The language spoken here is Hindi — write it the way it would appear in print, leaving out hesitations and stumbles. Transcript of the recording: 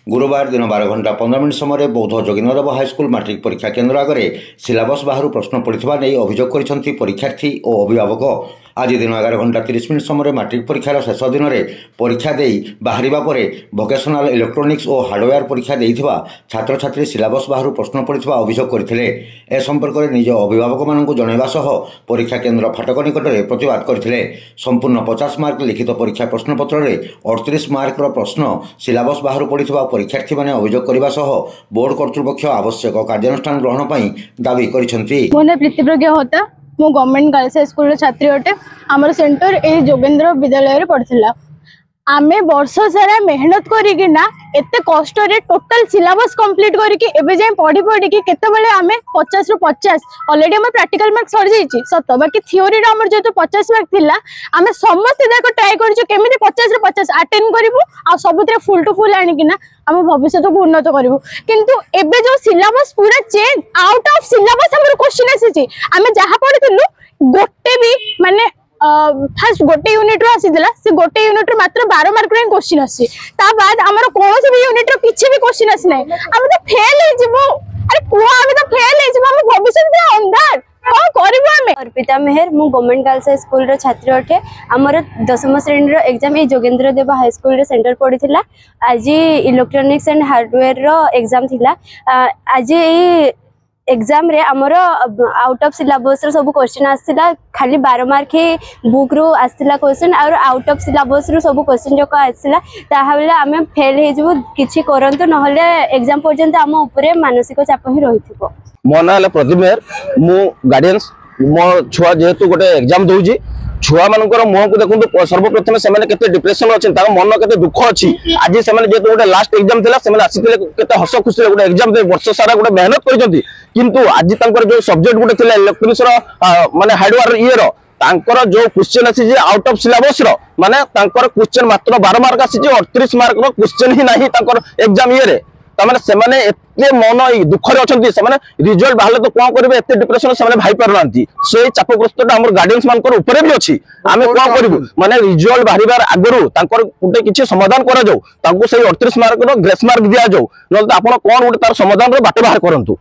गुरुवार दिन 12:15 समय बौद्ध जोगिंद्रदेव हाईस्कल मैट्रिक परीक्षा केन्द्र आगे सिलेबस बाहर प्रश्न पड़ता नहीं अभियोग कर परीक्षार्थी और अभिभावक। आज दिन 11:30 समय मैट्रिक परीक्षार शेष दिन में परीक्षा दे बाहर पर वोकेशनल इलेक्ट्रोनिक्स और हार्डवेयर परीक्षा देइथिबा छात्र छात्री सिलेबस बाहर प्रश्न पड़ता अभियोग करथिले। ए संपर्क में निज अभिभावक मानक जनइबा सह परीक्षा केन्द्र फाटक निकट में प्रतिवाद करथिले। संपूर्ण 50 मार्क लिखित परीक्षा प्रश्नपत्र में 38 मार्क प्रश्न सिलेबस बाहर पड़ता परीक्षार्थी मैंने अभियोग करने सह बोर्ड कर्तृपक्ष आवश्यक कार्यानुष्ठान ग्रहण पर दाबी करिसेंती। मु गवर्नमेंट गर्ल्स हाई स्कूल छात्री अटे। आमर सेंटर ए जोगेंद्र विद्यालय पढ़ा। आमे वर्ष सारा मेहनत करिकिना एते कष्ट रे टोटल सिलेबस कंप्लीट करिकि एबे जाय पढ़ी पढ़ी कि केतेबेले आमे 50 रु 50 ऑलरेडी हमर प्रैक्टिकल मार्क सर जाईची सत बाकी थ्योरी रे हमर जेतो 50 मार्क थिला आमे समस्त देखो ट्राई करछु केमिति 50 रु 50 अटेंड करबु आ सबुतरे फुल टू फुल आनिकिना हम भविष्य को उन्नत करबु। किंतु एबे जो सिलेबस पूरा चेंज आउट ऑफ सिलेबस हमर क्वेश्चन आसीची आमे जहा पढितलु गोटे भी माने फास्ट गोटे यूनिट रो आसीला से गोटे यूनिट रो मात्र 12 मार्क रे क्वेश्चन आसी ता बाद हमर कोनोसी भी यूनिट रो किछि भी क्वेश्चन आसी नै हम तो फेल हे जिवो। अरे कुआ हम तो फेल हे जिवो हम भविष्य में अंधार कोन करबो हमें। अर्पिता मेहर मु गवर्नमेंट गर्ल्स हाई स्कूल रो छात्र अठे। हमर 10th श्रेणी रो एग्जाम ए जोगेंद्र देव हाई स्कूल रे सेंटर पड़िथिला। आज इलेक्ट्रॉनिक्स एंड हार्डवेयर रो एग्जाम थिला। आज एग्जाम रे हमरो आउट ऑफ सिलेबस रो सब क्वेश्चन आस्थिला खाली 12 मार्क ही बुक रो आस्थिला क्वेश्चन और आउट ऑफ सिलेबस रो सब क्वेश्चन जो आस्थिला ताहाबले आमे फेल हे जबो किछि करंतु नहले एग्जाम पर्यंत हम ऊपर मानसिक चाप ही रहिथिबो। मो ना प्रदीप मेहर मु गार्डियंस मो छुआ जेहेतु गोटे एग्जाम दउजी छुआ मानकर मुह को देखो सर्वप्रथम से केते डिप्रेशन अच्छे मन केते दुख अच्छी आज से जेहेतु गोटे लास्ट एग्जाम थिला से आसीथिले केते हस खुशी गोटे एग्जाम दे वर्ष सारा गोटे मेहनत करछंती किंतु आज तांकर जो सब्जेक्ट गोटे थिला इलेक्ट्रॉनिक्स रो माने हार्डवेयर ये रो तांकर जो क्वेश्चन आसी जे आउट ऑफ सिलेबस रो माने तांकर क्वेश्चन मात्र 12 मार्क आसी जे 38 मार्क रो क्वेश्चन ही नाही तांकर एग्जाम ये रे तमाने सेमाने एते मन दुखरे अछंती सेमाने रिजल्ट बाहले तो कोन करबे एते डिप्रेशन सेमाने भाई परनांती से चापग्रस्तटा हमर गार्डियंस मानकर ऊपर भी अछि आमे कोन करबु माने रिजल्ट बाहरिबार आगरु तांकर गुटे किछि समाधान करा जाऊ तांको से 38 मार्क रो ग्रेस मार्क दिया जाऊ न आपण कोन गुटे तार समाधान रो बाटे बाहर करंतु।